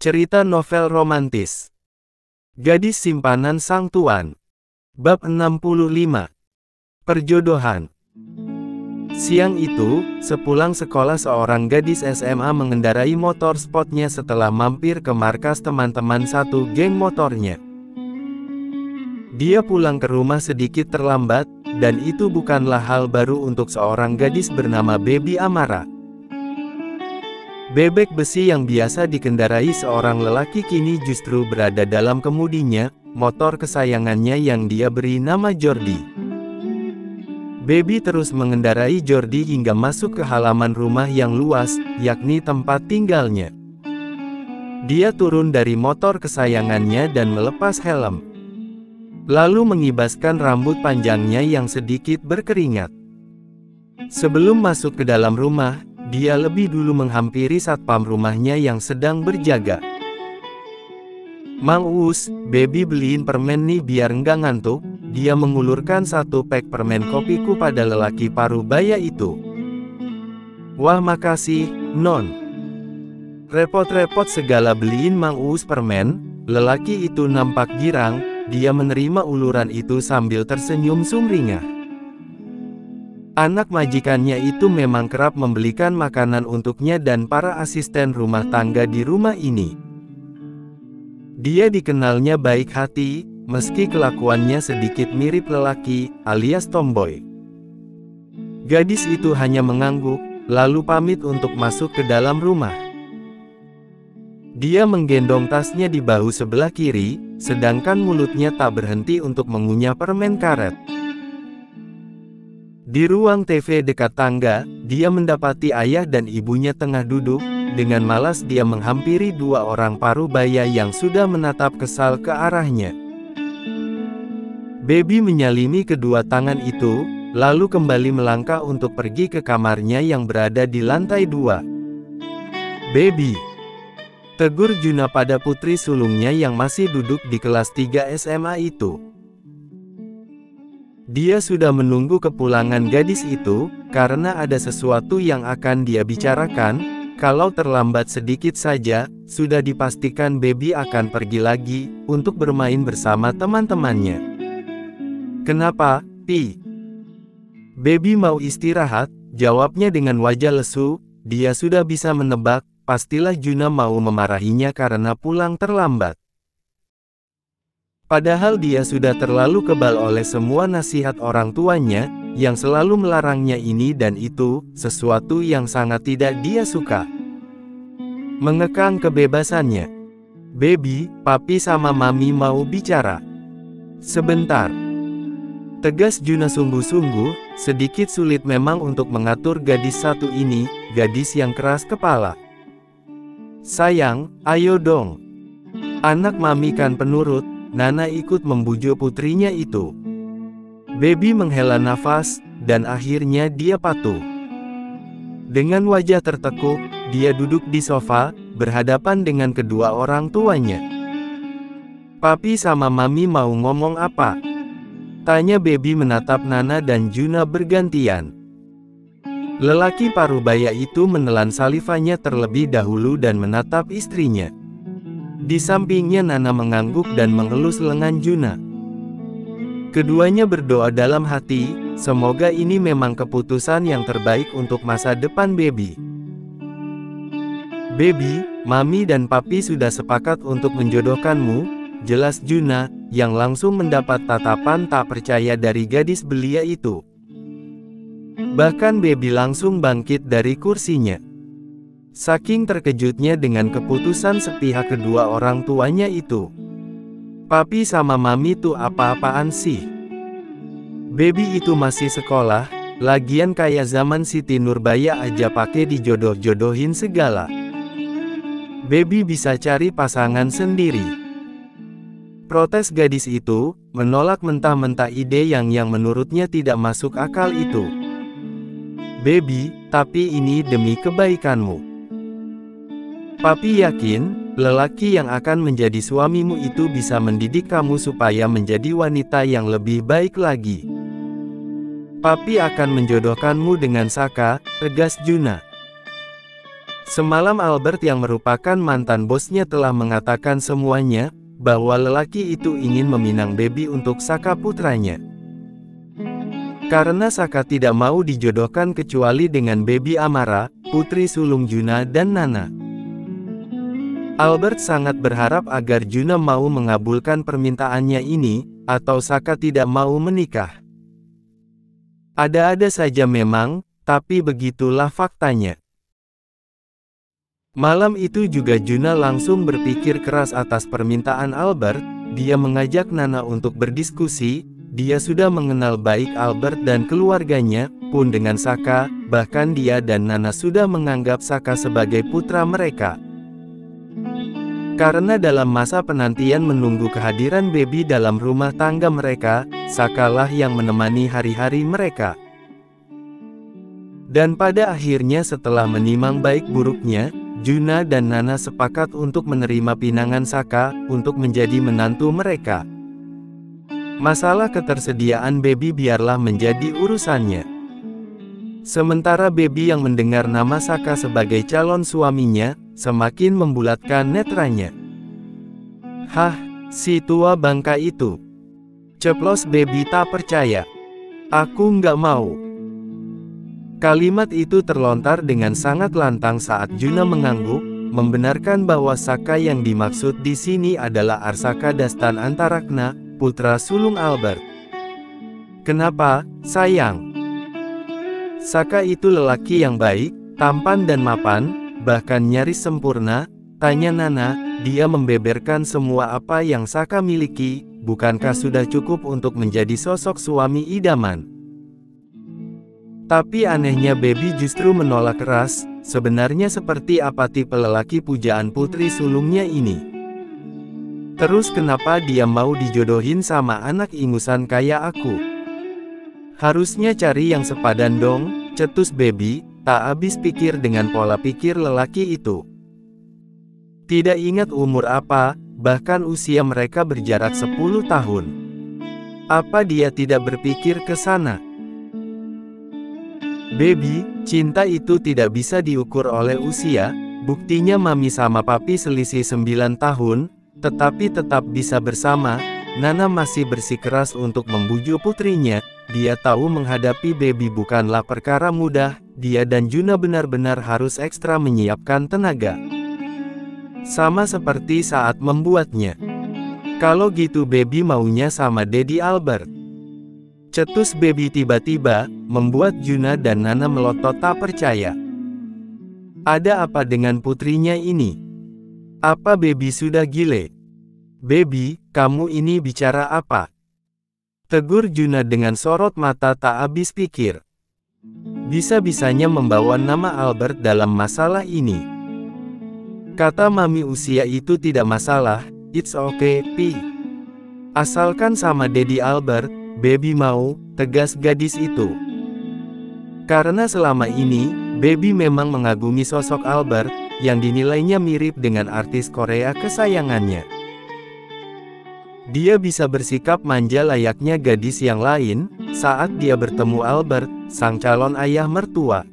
Cerita novel romantis. Gadis simpanan sang tuan. Bab 65. Perjodohan. Siang itu, sepulang sekolah seorang gadis SMA mengendarai motor sportnya setelah mampir ke markas teman-teman satu geng motornya. Dia pulang ke rumah sedikit terlambat, dan itu bukanlah hal baru untuk seorang gadis bernama Baby Amara. Bebek besi yang biasa dikendarai seorang lelaki kini justru berada dalam kemudinya, motor kesayangannya yang dia beri nama Jordi. Baby terus mengendarai Jordi hingga masuk ke halaman rumah yang luas, yakni tempat tinggalnya. Dia turun dari motor kesayangannya dan melepas helm. Lalu mengibaskan rambut panjangnya yang sedikit berkeringat. Sebelum masuk ke dalam rumah, dia lebih dulu menghampiri satpam rumahnya yang sedang berjaga. "Mang Uus, Baby beliin permen nih biar nggak ngantuk." Dia mengulurkan satu pek permen kopiku pada lelaki parubaya itu. "Wah makasih, Non. Repot-repot segala beliin Mang Uus permen." Lelaki itu nampak girang, dia menerima uluran itu sambil tersenyum sumringah. Anak majikannya itu memang kerap membelikan makanan untuknya dan para asisten rumah tangga di rumah ini. Dia dikenalnya baik hati, meski kelakuannya sedikit mirip lelaki, alias tomboy. Gadis itu hanya mengangguk, lalu pamit untuk masuk ke dalam rumah. Dia menggendong tasnya di bahu sebelah kiri, sedangkan mulutnya tak berhenti untuk mengunyah permen karet. Di ruang TV dekat tangga, dia mendapati ayah dan ibunya tengah duduk. Dengan malas dia menghampiri dua orang parubaya yang sudah menatap kesal ke arahnya. Baby menyalimi kedua tangan itu, lalu kembali melangkah untuk pergi ke kamarnya yang berada di lantai 2. "Baby," tegur Juna pada putri sulungnya yang masih duduk di kelas 3 SMA itu. Dia sudah menunggu kepulangan gadis itu, karena ada sesuatu yang akan dia bicarakan. Kalau terlambat sedikit saja, sudah dipastikan Baby akan pergi lagi, untuk bermain bersama teman-temannya. "Kenapa, Pi?" "Baby mau istirahat," jawabnya dengan wajah lesu. Dia sudah bisa menebak, pastilah Juna mau memarahinya karena pulang terlambat. Padahal dia sudah terlalu kebal oleh semua nasihat orang tuanya, yang selalu melarangnya ini dan itu, sesuatu yang sangat tidak dia suka. Mengekang kebebasannya. "Baby, Papi sama Mami mau bicara." "Sebentar," tegas Juna sungguh-sungguh. Sedikit sulit memang untuk mengatur gadis satu ini, gadis yang keras kepala. "Sayang, ayo dong. Anak Mami kan penurut." Nana ikut membujuk putrinya itu. Baby menghela nafas, dan akhirnya dia patuh. Dengan wajah tertekuk, dia duduk di sofa, berhadapan dengan kedua orang tuanya. "Papi sama Mami mau ngomong apa?" tanya Baby menatap Nana dan Juna bergantian. Lelaki parubaya itu menelan salivanya terlebih dahulu dan menatap istrinya. Di sampingnya Nana mengangguk dan mengelus lengan Juna. Keduanya berdoa dalam hati, semoga ini memang keputusan yang terbaik untuk masa depan Baby. "Baby, Mami dan Papi sudah sepakat untuk menjodohkanmu," jelas Juna, yang langsung mendapat tatapan tak percaya dari gadis belia itu. Bahkan Baby langsung bangkit dari kursinya. Saking terkejutnya dengan keputusan sepihak kedua orang tuanya itu. "Papi sama Mami tuh apa-apaan sih? Baby itu masih sekolah, lagian kayak zaman Siti Nurbaya aja pake dijodoh-jodohin segala. Baby bisa cari pasangan sendiri." Protes gadis itu, menolak mentah-mentah ide yang menurutnya tidak masuk akal itu. "Baby, tapi ini demi kebaikanmu. Papi yakin, lelaki yang akan menjadi suamimu itu bisa mendidik kamu supaya menjadi wanita yang lebih baik lagi. Papi akan menjodohkanmu dengan Saka," tegas Juna. Semalam Albert yang merupakan mantan bosnya telah mengatakan semuanya, bahwa lelaki itu ingin meminang Baby untuk Saka putranya. Karena Saka tidak mau dijodohkan kecuali dengan Baby Amara, putri sulung Juna dan Nana. Albert sangat berharap agar Juna mau mengabulkan permintaannya ini, atau Saka tidak mau menikah. Ada-ada saja memang, tapi begitulah faktanya. Malam itu juga Juna langsung berpikir keras atas permintaan Albert. Dia mengajak Nana untuk berdiskusi. Dia sudah mengenal baik Albert dan keluarganya, pun dengan Saka, bahkan dia dan Nana sudah menganggap Saka sebagai putra mereka. Karena dalam masa penantian menunggu kehadiran Baby dalam rumah tangga mereka, Sakalah yang menemani hari-hari mereka. Dan pada akhirnya setelah menimang baik buruknya, Juna dan Nana sepakat untuk menerima pinangan Saka, untuk menjadi menantu mereka. Masalah ketersediaan Baby biarlah menjadi urusannya. Sementara Baby yang mendengar nama Saka sebagai calon suaminya, semakin membulatkan netranya. "Hah, si tua bangka itu," ceplos Baby tak percaya. "Aku nggak mau." Kalimat itu terlontar dengan sangat lantang saat Juna mengangguk, membenarkan bahwa Saka yang dimaksud di sini adalah Arsaka Dastan Antarakna, putra sulung Albert. "Kenapa, sayang?" "Saka itu lelaki yang baik, tampan dan mapan, bahkan nyaris sempurna," tanya Nana. "Dia membeberkan semua apa yang Saka miliki, bukankah sudah cukup untuk menjadi sosok suami idaman?" Tapi anehnya Baby justru menolak keras. Sebenarnya seperti apa tipe lelaki pujaan putri sulungnya ini? Terus kenapa dia mau dijodohin sama anak ingusan kayak aku? Harusnya cari yang sepadan dong, cetus Baby, tak habis pikir dengan pola pikir lelaki itu. Tidak ingat umur apa, bahkan usia mereka berjarak 10 tahun. Apa dia tidak berpikir ke sana? "Baby, cinta itu tidak bisa diukur oleh usia, buktinya Mami sama Papi selisih 9 tahun, tetapi tetap bisa bersama." Nana masih bersikeras untuk membujuk putrinya. Dia tahu menghadapi Baby bukanlah perkara mudah. Dia dan Juna benar-benar harus ekstra menyiapkan tenaga. Sama seperti saat membuatnya. "Kalau gitu Baby maunya sama Daddy Albert," cetus Baby tiba-tiba, membuat Juna dan Nana melotot tak percaya. Ada apa dengan putrinya ini? Apa Baby sudah gile? "Baby, kamu ini bicara apa?" tegur Juna dengan sorot mata tak habis pikir. Bisa-bisanya membawa nama Albert dalam masalah ini. Kata Mami usia itu tidak masalah, it's okay, Pi. Asalkan sama Daddy Albert, Baby mau, tegas gadis itu. Karena selama ini, Baby memang mengagumi sosok Albert, yang dinilainya mirip dengan artis Korea kesayangannya. Dia bisa bersikap manja layaknya gadis yang lain, saat dia bertemu Albert, sang calon ayah mertua.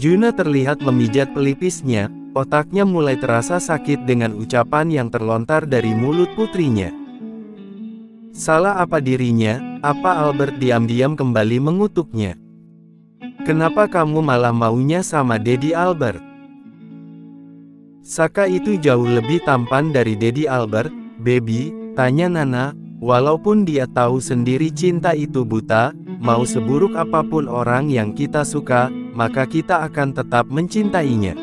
Juna terlihat memijat pelipisnya, otaknya mulai terasa sakit dengan ucapan yang terlontar dari mulut putrinya. Salah apa dirinya? Apa Albert diam-diam kembali mengutuknya? "Kenapa kamu malah maunya sama Daddy Albert?" "Saka itu jauh lebih tampan dari Daddy Albert, Baby," tanya Nana. Walaupun dia tahu sendiri cinta itu buta, mau seburuk apapun orang yang kita suka, maka kita akan tetap mencintainya.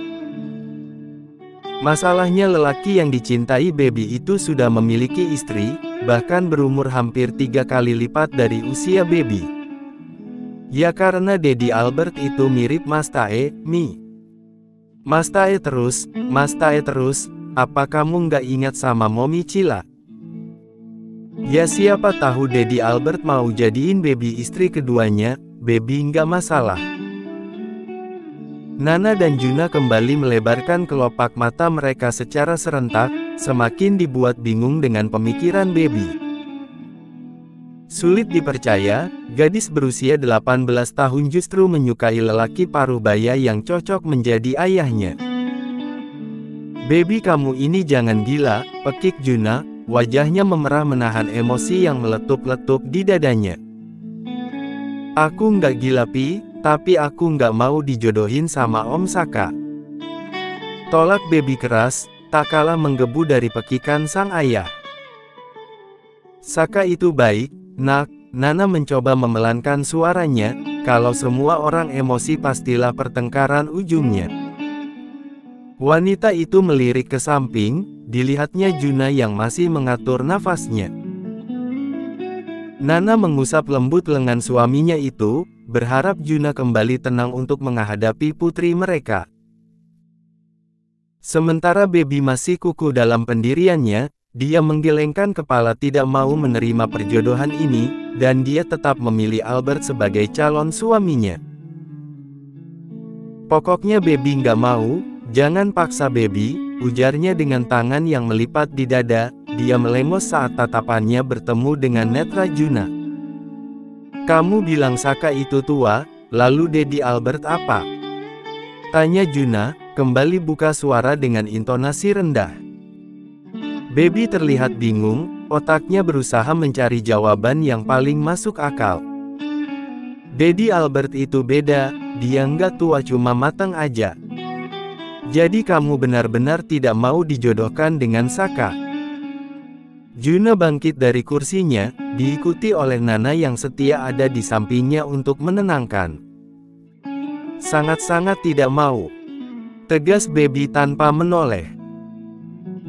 Masalahnya lelaki yang dicintai Baby itu sudah memiliki istri, bahkan berumur hampir 3 kali lipat dari usia Baby. Ya karena Daddy Albert itu mirip Mas Tae, Mi. Mas Tae terus, apa kamu nggak ingat sama Momi Cila? Ya siapa tahu Daddy Albert mau jadiin Baby istri keduanya, Baby nggak masalah. Nana dan Juna kembali melebarkan kelopak mata mereka secara serentak, semakin dibuat bingung dengan pemikiran Baby. Sulit dipercaya, gadis berusia 18 tahun justru menyukai lelaki parubaya yang cocok menjadi ayahnya. "Baby, kamu ini jangan gila," pekik Juna, wajahnya memerah menahan emosi yang meletup-letup di dadanya. "Aku nggak gila Pi, tapi aku nggak mau dijodohin sama Om Saka," tolak Baby keras, tak kalah menggebu dari pekikan sang ayah. "Saka itu baik, Nak," Nana mencoba memelankan suaranya, "kalau semua orang emosi pastilah pertengkaran ujungnya." Wanita itu melirik ke samping, dilihatnya Juna yang masih mengatur nafasnya. Nana mengusap lembut lengan suaminya itu, berharap Juna kembali tenang untuk menghadapi putri mereka. Sementara Baby masih kukuh dalam pendiriannya, dia menggelengkan kepala tidak mau menerima perjodohan ini, dan dia tetap memilih Albert sebagai calon suaminya. "Pokoknya Baby nggak mau, jangan paksa Baby," ujarnya dengan tangan yang melipat di dada. Dia melengos saat tatapannya bertemu dengan netra Juna. "Kamu bilang Saka itu tua, lalu Dedi Albert apa?" tanya Juna, kembali buka suara dengan intonasi rendah. Baby terlihat bingung, otaknya berusaha mencari jawaban yang paling masuk akal. "Dedi Albert itu beda, dia nggak tua, cuma matang aja. Jadi kamu benar-benar tidak mau dijodohkan dengan Saka?" Juna bangkit dari kursinya, diikuti oleh Nana yang setia ada di sampingnya untuk menenangkan. "Sangat-sangat tidak mau," tegas Baby tanpa menoleh.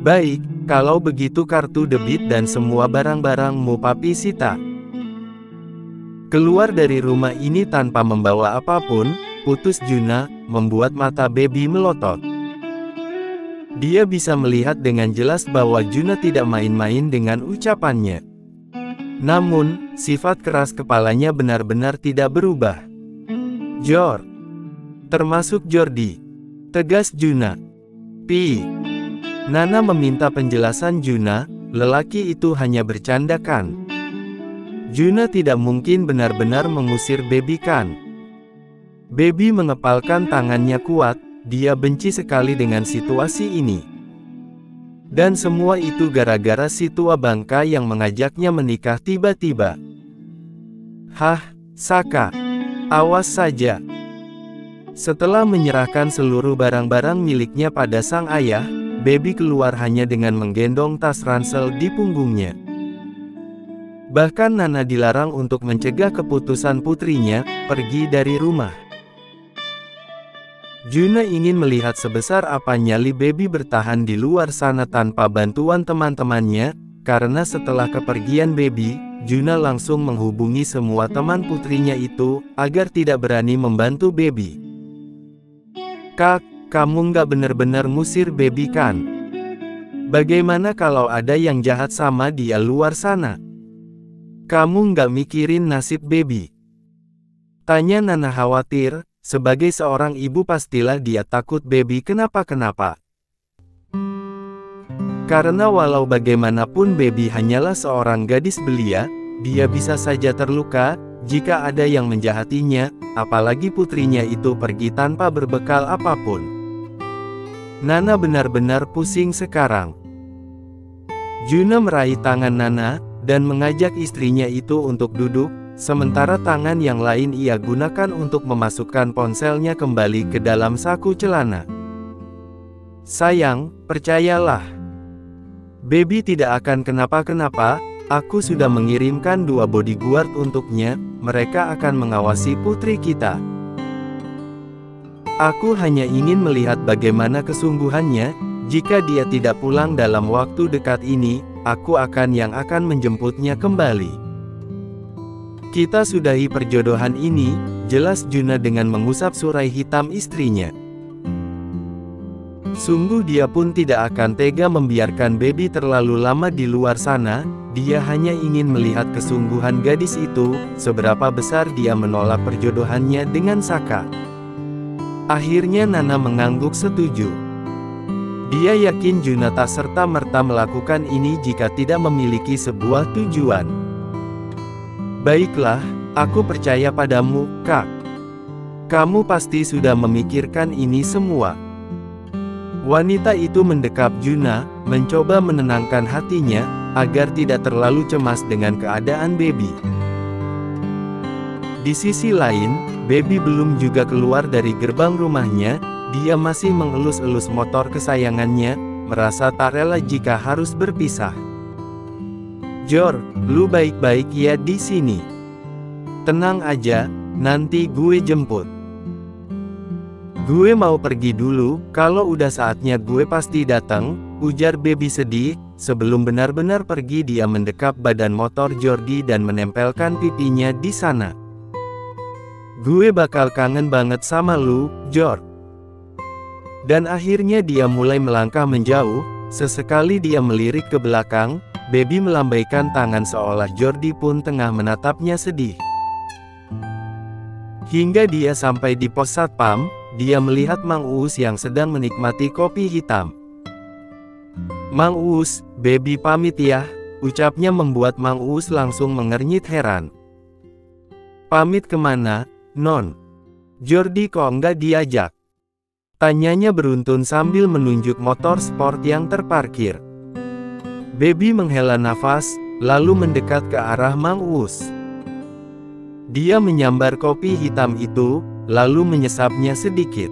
"Baik, kalau begitu kartu debit dan semua barang-barangmu Papi sita." Keluar dari rumah ini tanpa membawa apapun, putus Juna, membuat mata Baby melotot. Dia bisa melihat dengan jelas bahwa Juna tidak main-main dengan ucapannya. Namun, sifat keras kepalanya benar-benar tidak berubah. "Jor, termasuk Jordi," tegas Juna. "Pi." Nana meminta penjelasan Juna, lelaki itu hanya bercanda kan? Juna tidak mungkin benar-benar mengusir Baby kan? Baby mengepalkan tangannya kuat, dia benci sekali dengan situasi ini. Dan semua itu gara-gara si tua bangka yang mengajaknya menikah tiba-tiba. "Hah, Saka, awas saja." Setelah menyerahkan seluruh barang-barang miliknya pada sang ayah, Baby keluar hanya dengan menggendong tas ransel di punggungnya. Bahkan Nana dilarang untuk mencegah keputusan putrinya pergi dari rumah. Juna ingin melihat sebesar apa nyali Baby bertahan di luar sana tanpa bantuan teman-temannya, karena setelah kepergian Baby, Juna langsung menghubungi semua teman putrinya itu, agar tidak berani membantu Baby. "Kak, kamu nggak bener-bener ngusir Baby kan? Bagaimana kalau ada yang jahat sama dia luar sana? Kamu nggak mikirin nasib Baby?" tanya Nana khawatir. Sebagai seorang ibu pastilah dia takut Baby kenapa-kenapa. Karena walau bagaimanapun Baby hanyalah seorang gadis belia, dia bisa saja terluka jika ada yang menjahatinya, apalagi putrinya itu pergi tanpa berbekal apapun. Nana benar-benar pusing sekarang. Juna meraih tangan Nana, dan mengajak istrinya itu untuk duduk, sementara tangan yang lain ia gunakan untuk memasukkan ponselnya kembali ke dalam saku celana. "Sayang, percayalah. Baby tidak akan kenapa-kenapa, aku sudah mengirimkan 2 bodyguard untuknya, mereka akan mengawasi putri kita. Aku hanya ingin melihat bagaimana kesungguhannya, jika dia tidak pulang dalam waktu dekat ini, aku akan menjemputnya kembali. Kita sudahi perjodohan ini," jelas Juna dengan mengusap surai hitam istrinya. Sungguh dia pun tidak akan tega membiarkan Baby terlalu lama di luar sana, dia hanya ingin melihat kesungguhan gadis itu, seberapa besar dia menolak perjodohannya dengan Saka. Akhirnya Nana mengangguk setuju. Dia yakin Juna tak serta-merta melakukan ini jika tidak memiliki sebuah tujuan. Baiklah, aku percaya padamu, Kak. Kamu pasti sudah memikirkan ini semua. Wanita itu mendekap Juna, mencoba menenangkan hatinya, agar tidak terlalu cemas dengan keadaan Baby. Di sisi lain, Baby belum juga keluar dari gerbang rumahnya, dia masih mengelus-elus motor kesayangannya, merasa tak rela jika harus berpisah. Jor, lu baik-baik ya di sini. Tenang aja, nanti gue jemput. Gue mau pergi dulu, kalau udah saatnya gue pasti datang, ujar Baby sedih. Sebelum benar-benar pergi dia mendekap badan motor Jordi dan menempelkan pipinya di sana. Gue bakal kangen banget sama lu, Jor. Dan akhirnya dia mulai melangkah menjauh, sesekali dia melirik ke belakang, Baby melambaikan tangan seolah Jordi pun tengah menatapnya sedih. Hingga dia sampai di pos satpam, dia melihat Mang Uus yang sedang menikmati kopi hitam. Mang Uus, Baby pamit ya, ucapnya membuat Mang Uus langsung mengernyit heran. Pamit kemana, Non? Jordi kok nggak diajak? Tanyanya beruntun sambil menunjuk motor sport yang terparkir. Baby menghela nafas, lalu mendekat ke arah Mang Uus. Dia menyambar kopi hitam itu, lalu menyesapnya sedikit.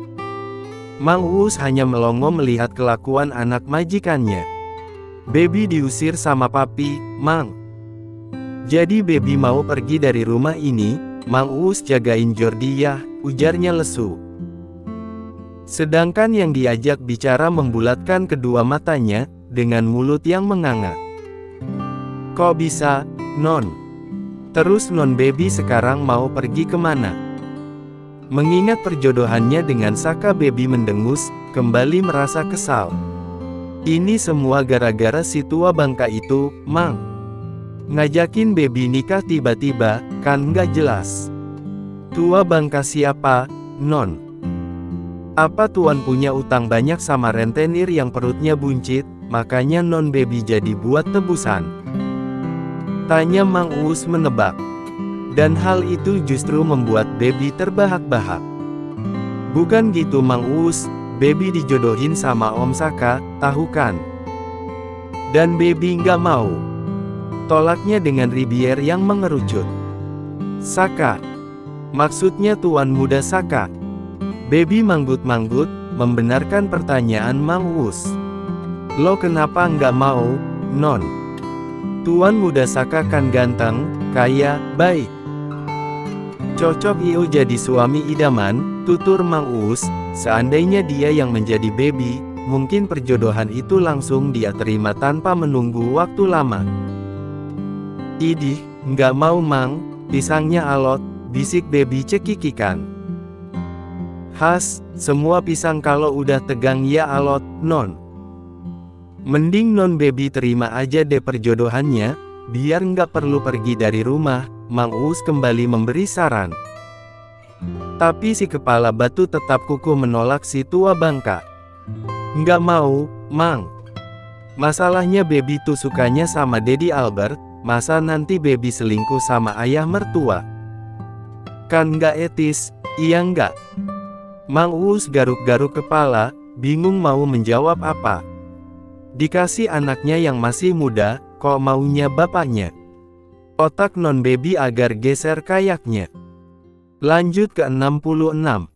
Mang Uus hanya melongo melihat kelakuan anak majikannya. Baby diusir sama papi, Mang. Jadi Baby mau pergi dari rumah ini, Mang Uus jagain Jordi ya, ujarnya lesu. Sedangkan yang diajak bicara membulatkan kedua matanya, dengan mulut yang menganga. Kok bisa, Non? Terus Non Baby sekarang mau pergi kemana? Mengingat perjodohannya dengan Saka, Baby mendengus, kembali merasa kesal. Ini semua gara-gara si tua bangka itu, Mang. Ngajakin Baby nikah tiba-tiba, kan nggak jelas. Tua bangka siapa, Non? Apa Tuan punya utang banyak sama rentenir yang perutnya buncit, makanya Non Baby jadi buat tebusan? Tanya Mang Uus menebak. Dan hal itu justru membuat Baby terbahak-bahak. Bukan gitu Mang Uus, Baby dijodohin sama Om Saka, tahu kan? Dan Baby nggak mau. Tolaknya dengan ribier yang mengerucut. Saka? Maksudnya Tuan Muda Saka? Baby manggut-manggut, membenarkan pertanyaan Mang Uus. Lo kenapa nggak mau, Non? Tuan Muda Saka kan ganteng, kaya, baik. Cocok iyo jadi suami idaman, tutur Mang Uus. Seandainya dia yang menjadi Baby, mungkin perjodohan itu langsung dia terima tanpa menunggu waktu lama. Idih, nggak mau Mang, pisangnya alot, bisik Baby cekikikan. Has, semua pisang kalau udah tegang ya alot, Non. Mending Non Baby terima aja deh perjodohannya, biar nggak perlu pergi dari rumah, Mang Uus kembali memberi saran. Tapi si kepala batu tetap kukuh menolak si tua bangka. Nggak mau, Mang. Masalahnya Baby tuh sukanya sama Daddy Albert, masa nanti Baby selingkuh sama ayah mertua? Kan nggak etis, iya nggak? Mang Uus garuk-garuk kepala, bingung mau menjawab apa. Dikasih anaknya yang masih muda, kok maunya bapaknya? Otak Non Baby agar geser kayaknya. Lanjut ke 66.